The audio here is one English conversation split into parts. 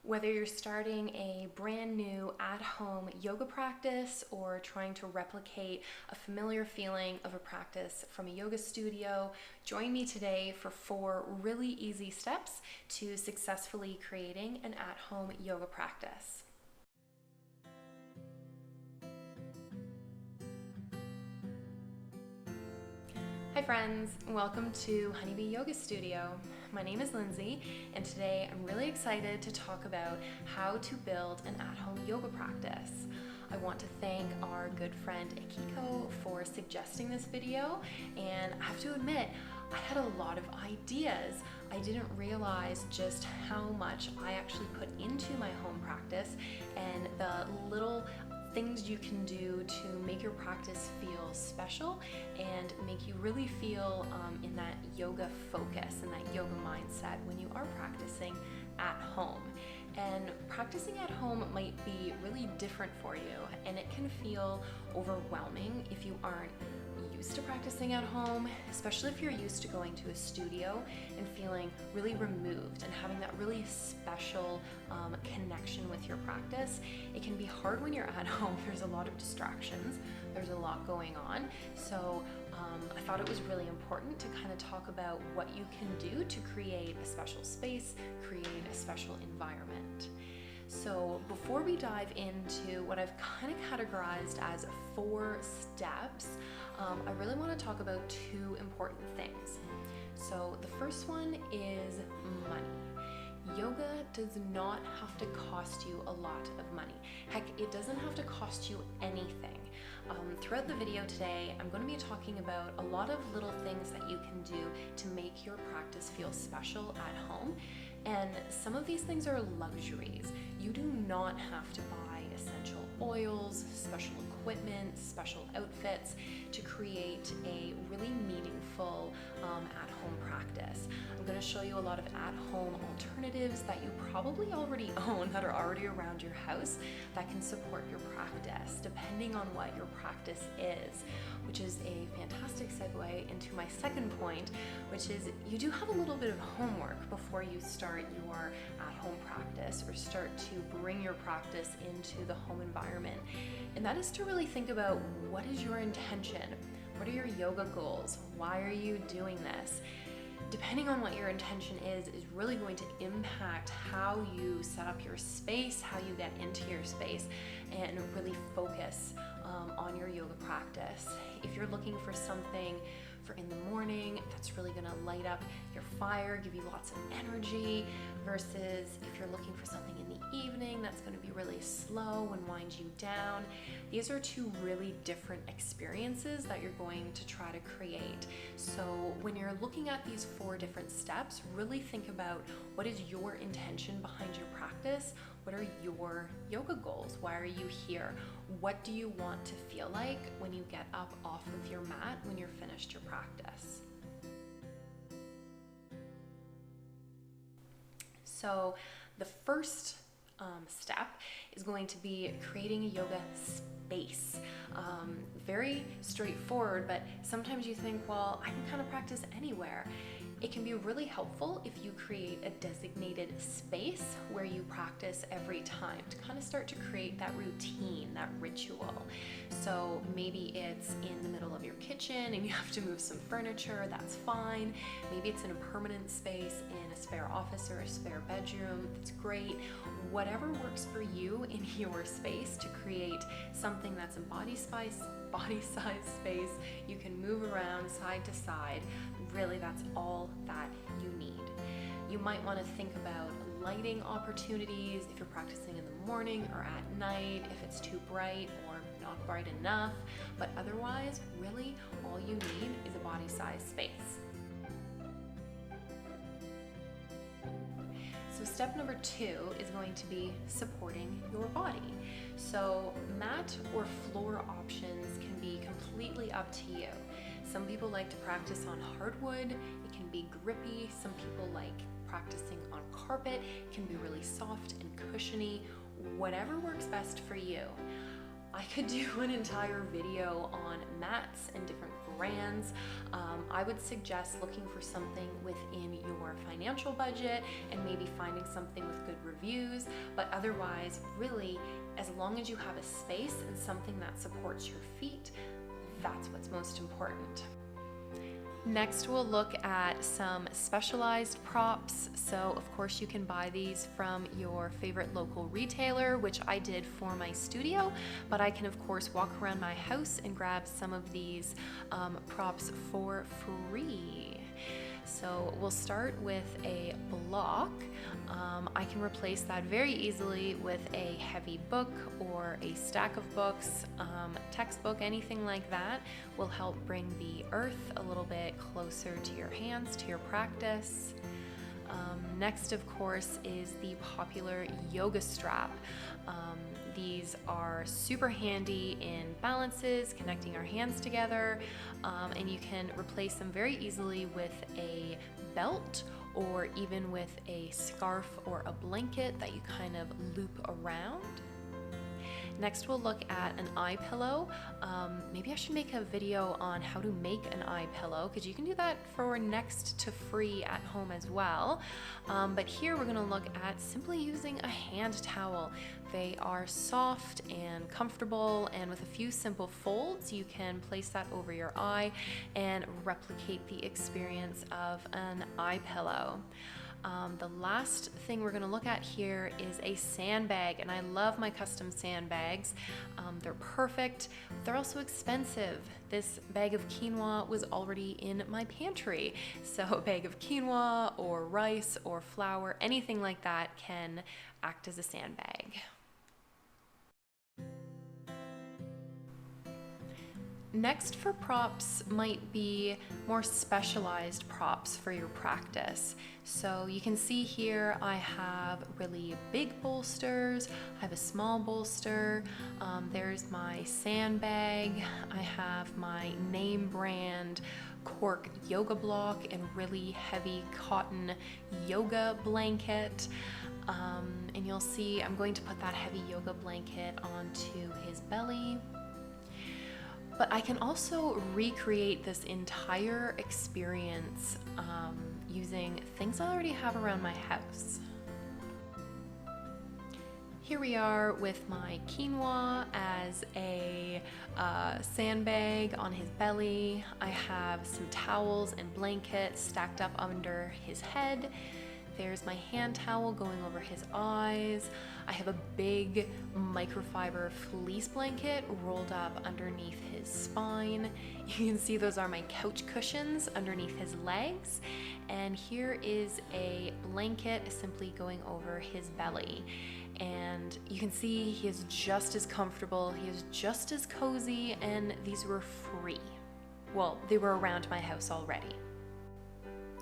Whether you're starting a brand new at-home yoga practice or trying to replicate a familiar feeling of a practice from a yoga studio, join me today for 4 really easy steps to successfully creating an at-home yoga practice. Hi friends, welcome to Honeybee Yoga Studio. My name is Lindsay, and today I'm really excited to talk about how to build an at-home yoga practice. I want to thank our good friend Akiko for suggesting this video, and I have to admit, I had a lot of ideas. I didn't realize just how much I actually put into my home practice and the little things you can do to make your practice feel special and make you really feel in that yoga focus and that yoga mindset when you are practicing at home. And practicing at home might be really different for you, and it can feel overwhelming if you aren't used to practicing at home, especially if you're used to going to a studio and feeling really removed and having that really special connection with your practice. It can be hard when you're at home. There's a lot of distractions, there's a lot going on. So I thought it was really important to kind of talk about what you can do to create a special space, create a special environment. So before we dive into what I've kind of categorized as 4 steps, I really want to talk about 2 important things. So the first one is money. Yoga does not have to cost you a lot of money. Heck, it doesn't have to cost you anything. Throughout the video today, I'm going to be talking about a lot of little things that you can do to make your practice feel special at home. And some of these things are luxuries. You do not have to buy essential oils, special equipment, special outfits to create a really meaningful at-home practice. I'm going to show you a lot of at-home alternatives that you probably already own, that are already around your house, that can support your practice depending on what your practice is, which is a fantastic segue into my second point, which is you do have a little bit of homework before you start your at-home practice or start to bring your practice into the home environment. And that is to really think about, what is your intention? What are your yoga goals? Why are you doing this? Depending on what your intention is really going to impact how you set up your space, how you get into your space, and really focus on your yoga practice. If you're looking for something for in the morning that's really going to light up your fire, give you lots of energy, versus if you're looking for something in the evening that's going to be really slow and wind you down, these are 2 really different experiences that you're going to try to create. So when you're looking at these 4 different steps, really think about, what is your intention behind your practice? What are your yoga goals? Why are you here? What do you want to feel like when you get up off of your mat when you're finished your practice? So the first step is going to be creating a yoga space. Very straightforward, but sometimes you think, well, I can kind of practice anywhere. It can be really helpful if you create a designated space where you practice every time, to kind of start to create that routine, that ritual. So maybe it's in the middle of your kitchen and you have to move some furniture, that's fine. Maybe it's in a permanent space, in a spare office or a spare bedroom, that's great. Whatever works for you in your space to create something that's a body-size space, you can move around side to side. Really, that's all that you need. You might want to think about lighting opportunities if you're practicing in the morning or at night, if it's too bright or not bright enough, but otherwise, really, all you need is a body-size space. So step number 2 is going to be supporting your body. So mat or floor options can be completely up to you. Some people like to practice on hardwood. It can be grippy. Some people like practicing on carpet. It can be really soft and cushiony. Whatever works best for you. I could do an entire video on mats and different brands. I would suggest looking for something within your financial budget and maybe finding something with good reviews, but otherwise, really, as long as you have a space and something that supports your feet, that's what's most important. Next, we'll look at some specialized props. So of course you can buy these from your favorite local retailer, which I did for my studio, but I can of course walk around my house and grab some of these props for free. So we'll start with a block. I can replace that very easily with a heavy book or a stack of books, textbook, anything like that will help bring the earth a little bit closer to your hands, to your practice. Next, of course, is the popular yoga strap. These are super handy in balances, connecting our hands together, and you can replace them very easily with a belt or even with a scarf or a blanket that you kind of loop around. Next, we'll look at an eye pillow. Maybe I should make a video on how to make an eye pillow, because you can do that for next to free at home as well. But here we're gonna look at simply using a hand towel. They are soft and comfortable, and with a few simple folds, you can place that over your eye and replicate the experience of an eye pillow. The last thing we're going to look at here is a sandbag, and I love my custom sandbags. They're perfect. They're also expensive. This bag of quinoa was already in my pantry, so a bag of quinoa or rice or flour, anything like that can act as a sandbag. Next for props might be more specialized props for your practice. So you can see here I have really big bolsters, I have a small bolster, there's my sandbag, I have my name brand cork yoga block and really heavy cotton yoga blanket. And you'll see I'm going to put that heavy yoga blanket onto his belly. But I can also recreate this entire experience using things I already have around my house. Here we are with my quinoa as a sandbag on his belly. I have some towels and blankets stacked up under his head. There's my hand towel going over his eyes. I have a big microfiber fleece blanket rolled up underneath his spine. You can see those are my couch cushions underneath his legs. And here is a blanket simply going over his belly. And you can see he is just as comfortable, he is just as cozy, and these were free. Well, they were around my house already.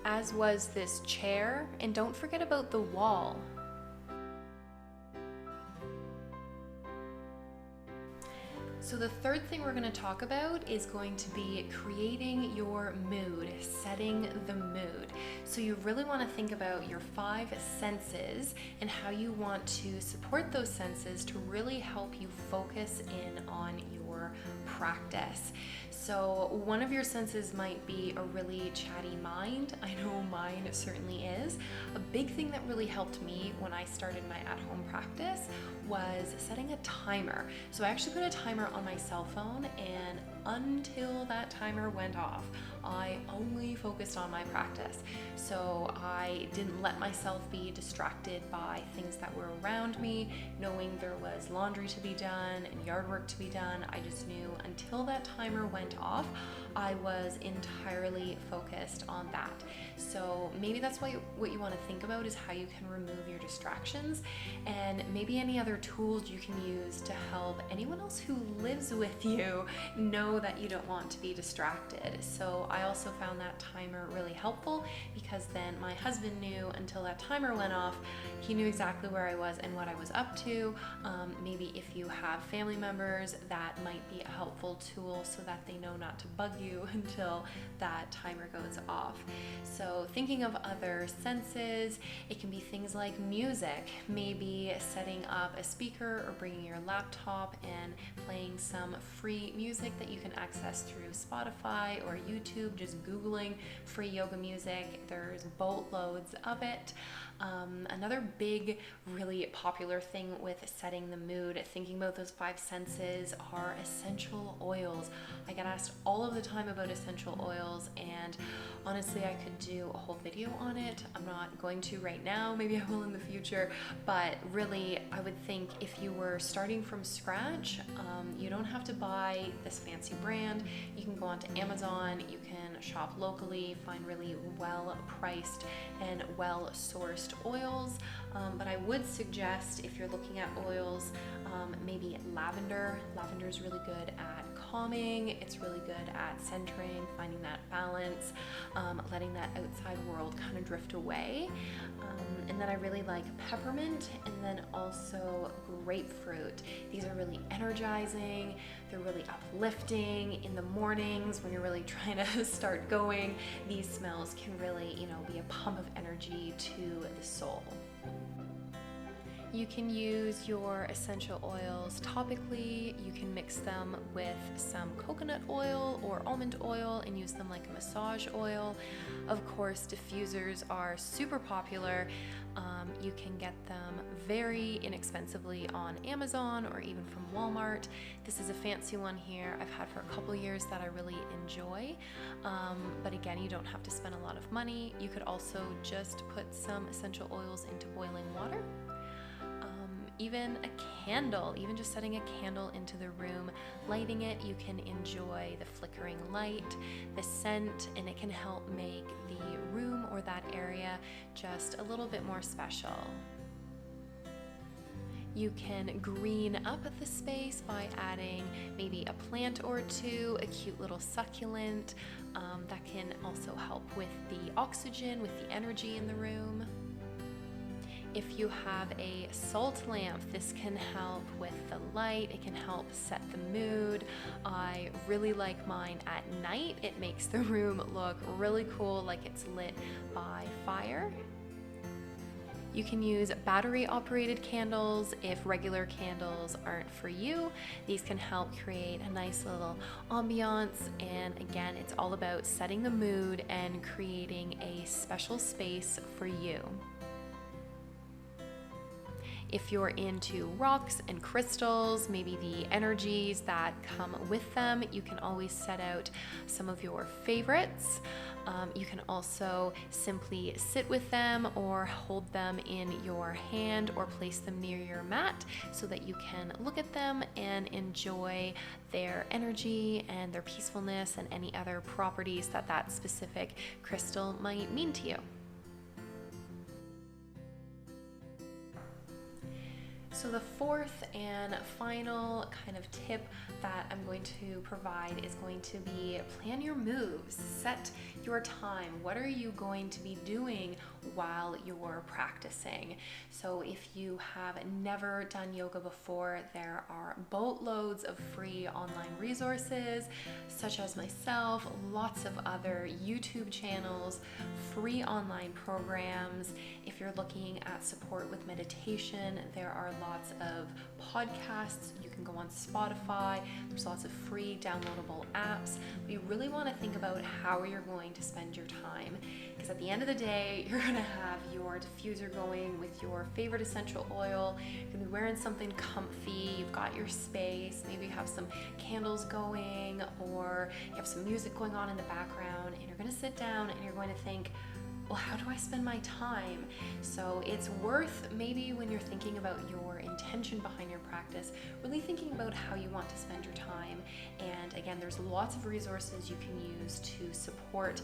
As was this chair, and don't forget about the wall. So the third thing we're going to talk about is going to be creating your mood, setting the mood. So you really want to think about your 5 senses and how you want to support those senses to really help you focus in on your practice. So one of your senses might be a really chatty mind. I know mine certainly is. A big thing that really helped me when I started my at-home practice was setting a timer. So I actually put a timer on my cell phone, and until that timer went off, I only focused on my practice. So I didn't let myself be distracted by things that were around me, knowing there was laundry to be done and yard work to be done. I just knew until that timer went off, I was entirely focused on that. So maybe that's what you want to think about, is how you can remove your distractions, and maybe any other tools you can use to help anyone else who lives with you know that you don't want to be distracted. So I also found that timer really helpful, because then my husband knew until that timer went off, he knew exactly where I was and what I was up to. Maybe if you have family members, that might be a helpful tool so that they know not to bug you until that timer goes off. So thinking of other senses, it can be things like music, maybe setting up a speaker or bringing your laptop and playing some free music that you can access through Spotify or YouTube, just Googling free yoga music. There's boatloads of it. Another big, really popular thing with setting the mood, thinking about those 5 senses, are essential oils. I get asked all of the time about essential oils, and honestly, I could do a whole video on it. I'm not going to right now, maybe I will in the future, but really, I would think if you were starting from scratch, you don't have to buy this fancy brand. You can go onto Amazon, you can shop locally, find really well-priced and well-sourced oils, but I would suggest, if you're looking at oils, maybe lavender. Lavender is really good at calming, it's really good at centering, finding that balance, letting that outside world kind of drift away. And then I really like peppermint, and then also grapefruit. These are really energizing, they're really uplifting in the mornings when you're really trying to start going. These smells can really, be a pump of energy to the soul. You can use your essential oils topically. You can mix them with some coconut oil or almond oil and use them like a massage oil. Of course, diffusers are super popular. You can get them very inexpensively on Amazon or even from Walmart. This is a fancy one here I've had for a couple years that I really enjoy. But again, you don't have to spend a lot of money. You could also just put some essential oils into boiling water. Even a candle, even just setting a candle into the room, lighting it, you can enjoy the flickering light, the scent, and it can help make the room or that area just a little bit more special. You can green up the space by adding maybe a plant or two, a cute little succulent. That can also help with the oxygen, with the energy in the room. If you have a salt lamp, this can help with the light, it can help set the mood. I really like mine at night. It makes the room look really cool, like it's lit by fire. You can use battery-operated candles if regular candles aren't for you. These can help create a nice little ambiance, and again, it's all about setting the mood and creating a special space for you. If you're into rocks and crystals, maybe the energies that come with them, you can always set out some of your favorites. You can also simply sit with them or hold them in your hand or place them near your mat so that you can look at them and enjoy their energy and their peacefulness and any other properties that that specific crystal might mean to you. So the fourth and final kind of tip that I'm going to provide is going to be plan your moves, set your time. What are you going to be doing while you're practicing? So if you have never done yoga before, there are boatloads of free online resources, such as myself, lots of other YouTube channels, free online programs. If you're looking at support with meditation, there are lots of podcasts. You can go on Spotify. There's lots of free downloadable apps. But you really want to think about how you're going to spend your time, because at the end of the day, you're going to have your diffuser going with your favorite essential oil. You're going to be wearing something comfy. You've got your space. Maybe you have some candles going, or you have some music going on in the background, and you're going to sit down and you're going to think, well, how do I spend my time? So it's worth, maybe when you're thinking about your intention behind your practice, really thinking about how you want to spend your time. And again, there's lots of resources you can use to support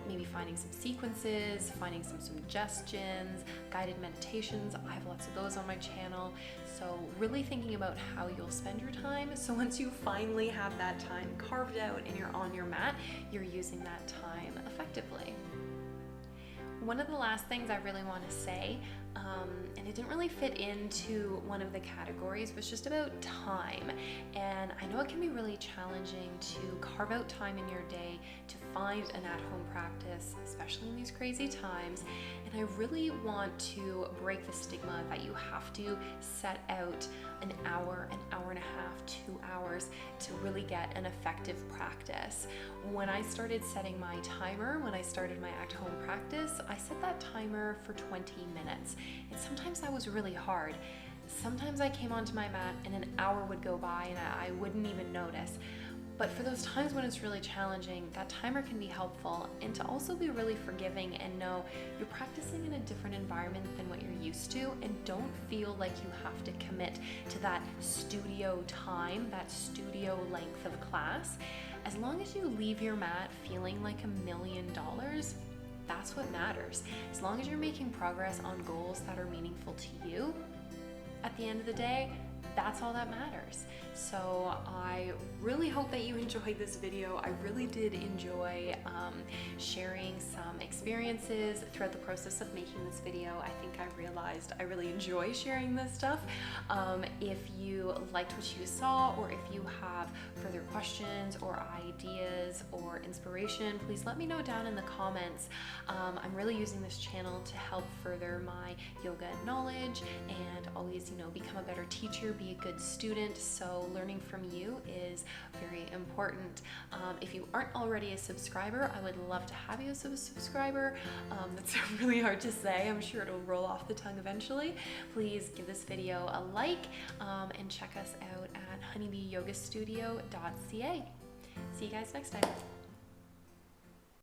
maybe finding some sequences, finding some suggestions, guided meditations. I have lots of those on my channel. So really thinking about how you'll spend your time. So once you finally have that time carved out and you're on your mat, you're using that time effectively. One of the last things I really want to say and it didn't really fit into one of the categories. It was just about time. And I know it can be really challenging to carve out time in your day to find an at-home practice, especially in these crazy times. And I really want to break the stigma that you have to set out an hour and a half, 2 hours to really get an effective practice. When I started setting my timer, when I started my at-home practice, I set that timer for 20 minutes. And sometimes that was really hard. Sometimes I came onto my mat and an hour would go by and I wouldn't even notice. But for those times when it's really challenging, that timer can be helpful, and to also be really forgiving and know you're practicing in a different environment than what you're used to, and don't feel like you have to commit to that studio time, that studio length of class. As long as you leave your mat feeling like $1 million, that's what matters. As long as you're making progress on goals that are meaningful to you, at the end of the day, that's all that matters. So I really hope that you enjoyed this video. I really did enjoy sharing some experiences throughout the process of making this video. I think I realized I really enjoy sharing this stuff. If you liked what you saw, or if you have further questions or ideas or inspiration, please let me know down in the comments. I'm really using this channel to help further my yoga knowledge and always, become a better teacher, be a good student. So learning from you is very important. If you aren't already a subscriber, I would love to have you as a subscriber. That's really hard to say. I'm sure it'll roll off the tongue eventually. Please give this video a like, and check us out at honeybeeyogastudio.ca. See you guys next time.